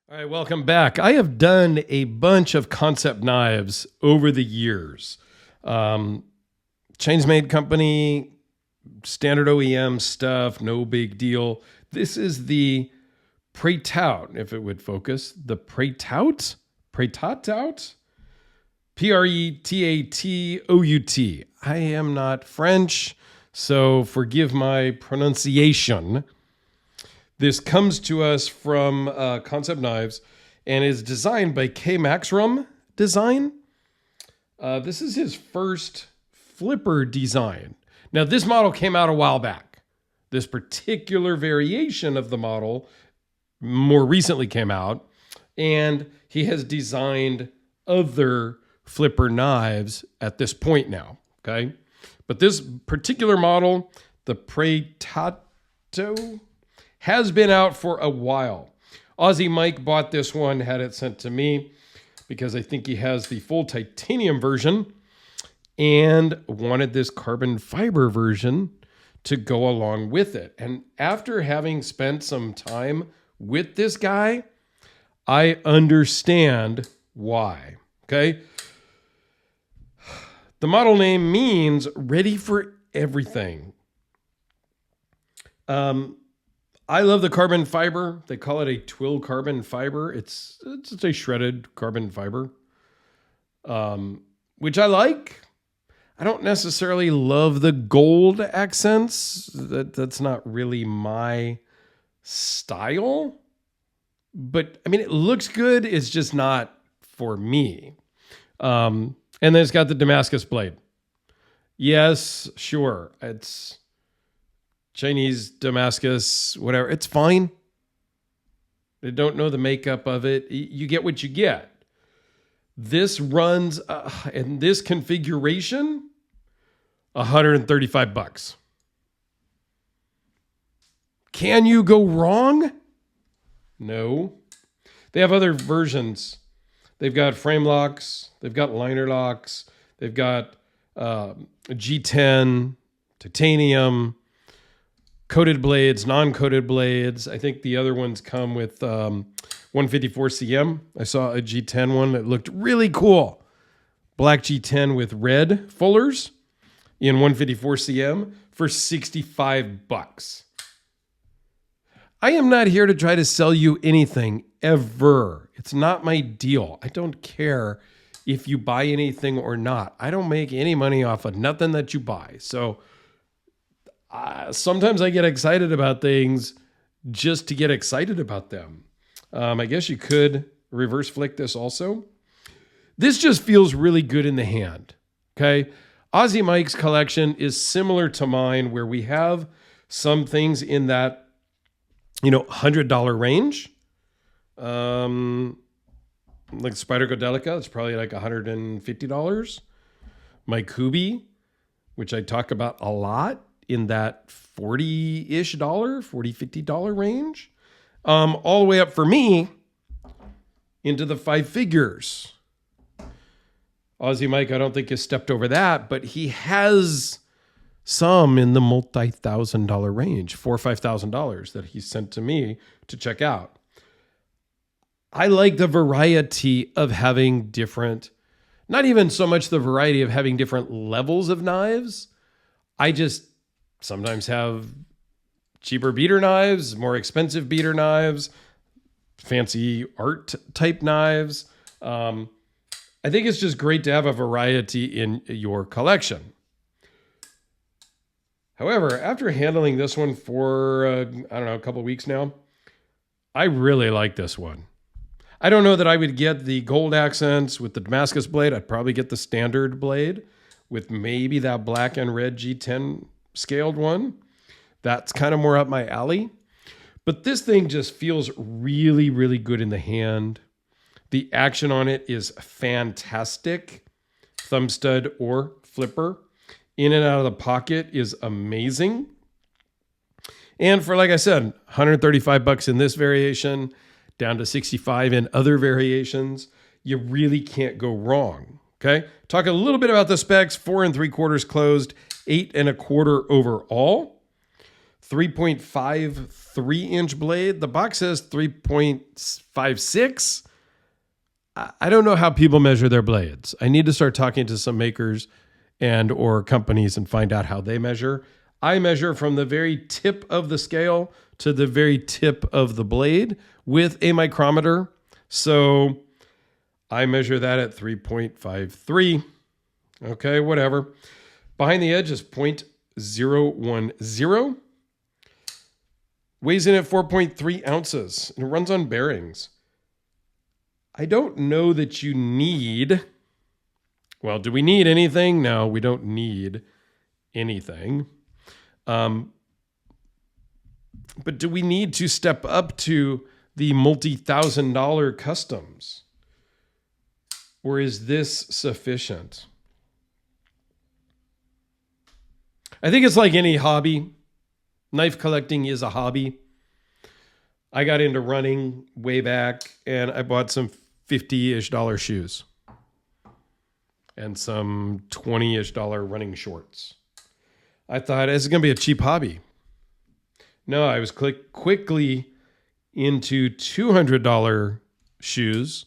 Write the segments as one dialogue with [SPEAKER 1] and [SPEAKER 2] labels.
[SPEAKER 1] All right, welcome back. I have done a bunch of concept knives over the years. Chains made company, standard OEM stuff, no big deal. This is the Pretatout, if it would focus. The Pretatout? Pretatout? Pretatout. I am not French, so forgive my pronunciation. This comes to us from Concept Knives and is designed by K. Maxrum Design. This is his first flipper design. Now, this model came out a while back. This particular variation of the model more recently came out, and he has designed other flipper knives at this point now, okay? But this particular model, the Pretatout, has been out for a while. Aussie Mike bought this one, had it sent to me because I think he has the full titanium version and wanted this carbon fiber version to go along with it. And after having spent some time with this guy, I understand why, okay? The model name means ready for everything. I love the carbon fiber. They call it a twill carbon fiber. It's a shredded carbon fiber, which I like. I don't necessarily love the gold accents. That's not really my style. But, I mean, it looks good. It's just not for me. And then it's got the Damascus blade. Yes, sure. It's Chinese, Damascus, whatever. It's fine. They don't know the makeup of it. You get what you get. This runs in this configuration, $135. Can you go wrong? No. They have other versions. They've got frame locks. They've got liner locks. They've got G10, titanium, coated blades, non-coated blades. I think the other ones come with 154 cm. I saw a G10 one that looked really cool. Black G10 with red fullers in 154 cm for $65. I am not here to try to sell you anything ever. It's not my deal. I don't care if you buy anything or not. I don't make any money off of nothing that you buy. So sometimes I get excited about things just to get excited about them. I guess you could reverse flick this also. This just feels really good in the hand. Okay. Aussie Mike's collection is similar to mine, where we have some things in that, $100 range. Like Spider Godelica, it's probably like $150. My Kubi, which I talk about a lot, in that $40-ish, $50 range, all the way up for me into the five figures. Aussie Mike, I don't think has stepped over that, but he has some in the multi-$1,000 range, $4,000 or $5,000 that he sent to me to check out. I like the variety of having different, not even so much the variety of having different levels of knives. I just sometimes have cheaper beater knives, more expensive beater knives, fancy art type knives. I think it's just great to have a variety in your collection. However, after handling this one for, a couple of weeks now, I really like this one. I don't know that I would get the gold accents with the Damascus blade. I'd probably get the standard blade with maybe that black and red G10 scaled one. That's kind of more up my alley. But this thing just feels really, really good in the hand. The action on it is fantastic. Thumb stud or flipper. In and out of the pocket is amazing. And for, like I said, $135 in this variation, down to $65 in other variations, you really can't go wrong. Okay. Talk a little bit about the specs. 4 3/4 closed, 8 1/4 overall. 3.53-inch blade. The box says 3.56. I don't know how people measure their blades. I need to start talking to some makers and or companies and find out how they measure. I measure from the very tip of the scale to the very tip of the blade with a micrometer. So I measure that at 3.53. Okay, whatever. Behind the edge is 0.010. Weighs in at 4.3 ounces and it runs on bearings. I don't know that you need, well, do we need anything? No, we don't need anything. But do we need to step up to the multi-$1,000 customs? Or is this sufficient? I think it's like any hobby. Knife collecting is a hobby. I got into running way back and I bought some $50-ish shoes and some $20-ish running shorts. I thought this is going to be a cheap hobby. No, I was quickly into $200 shoes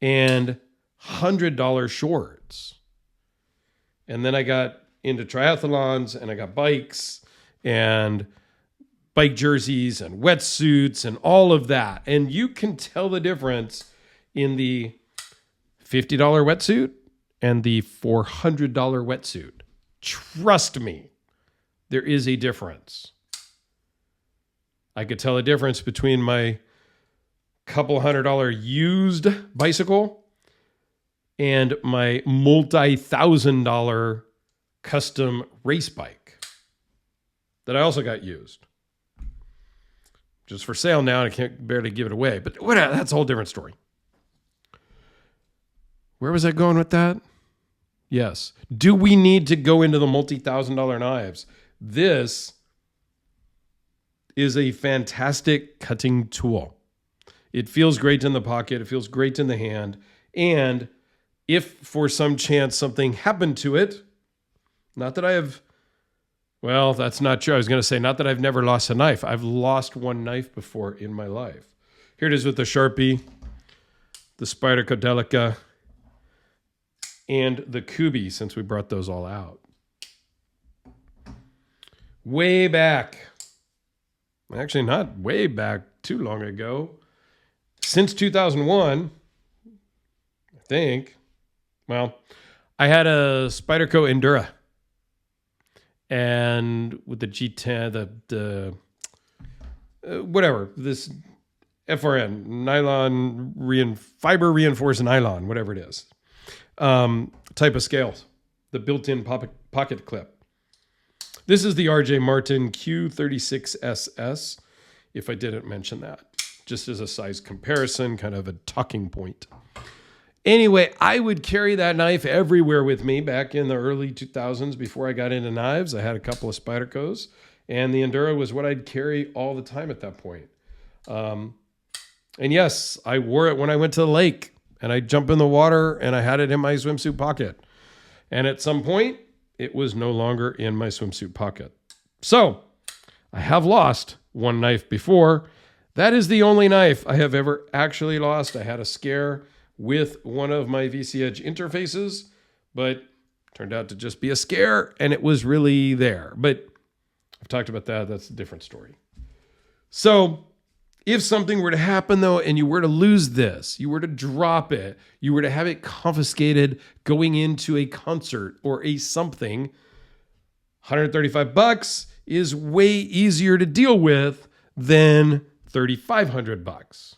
[SPEAKER 1] and $100 shorts. And then I got into triathlons and I got bikes and bike jerseys and wetsuits and all of that. And you can tell the difference in the $50 wetsuit and the $400 wetsuit. Trust me, there is a difference. I could tell a difference between my couple $100 used bicycle and my multi-$1,000 custom race bike that I also got used. Just for sale now, and I can't barely give it away. But whatever, that's a whole different story. Where was I going with that? Yes. Do we need to go into the multi-$1,000 knives? This is a fantastic cutting tool. It feels great in the pocket. It feels great in the hand. And if for some chance something happened to it, not that I have, well, that's not true. I was going to say, not that I've never lost a knife. I've lost one knife before in my life. Here it is with the Sharpie, the Spyderco Delica, and the Kubi, since we brought those all out. Way back, actually not way back too long ago, since 2001, I think. Well, I had a Spyderco Endura. And with the G10, whatever, this FRN, nylon, fiber reinforced nylon, whatever it is, type of scales, the built-in pocket clip. This is the RJ Martin Q36SS, if I didn't mention that, just as a size comparison, kind of a talking point. Anyway, I would carry that knife everywhere with me back in the early 2000s before I got into knives. I had a couple of Spydercos, and the Endura was what I'd carry all the time at that point. And yes, I wore it when I went to the lake, and I'd jump in the water, and I had it in my swimsuit pocket. And at some point, it was no longer in my swimsuit pocket. So I have lost one knife before. That is the only knife I have ever actually lost. I had a scare with one of my VC Edge interfaces, but turned out to just be a scare, and it was really there. But I've talked about that. That's a different story. So if something were to happen, though, and you were to lose this, you were to drop it, you were to have it confiscated going into a concert or a something, $135 is way easier to deal with than $3,500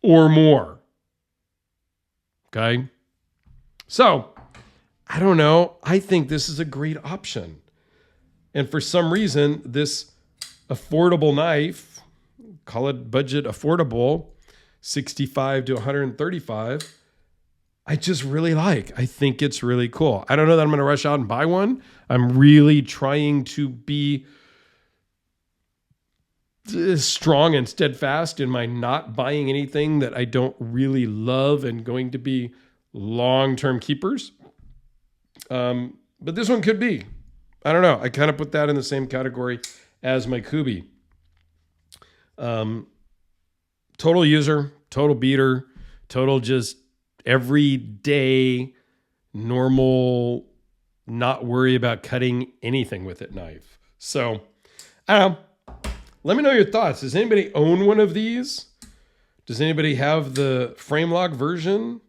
[SPEAKER 1] or more. Okay. So I don't know. I think this is a great option. And for some reason, this affordable knife, call it budget affordable, $65 to $135, I just really like. I think it's really cool. I don't know that I'm going to rush out and buy one. I'm really trying to be strong and steadfast in my not buying anything that I don't really love and going to be long-term keepers. But this one could be. I don't know. I kind of put that in the same category as my Kubi. Total user, total beater, total just everyday, normal, not worry about cutting anything with it knife. So, I don't know. Let me know your thoughts. Does anybody own one of these? Does anybody have the frame lock version?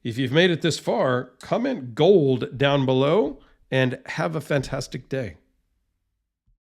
[SPEAKER 1] If you've made it this far, comment gold down below and have a fantastic day.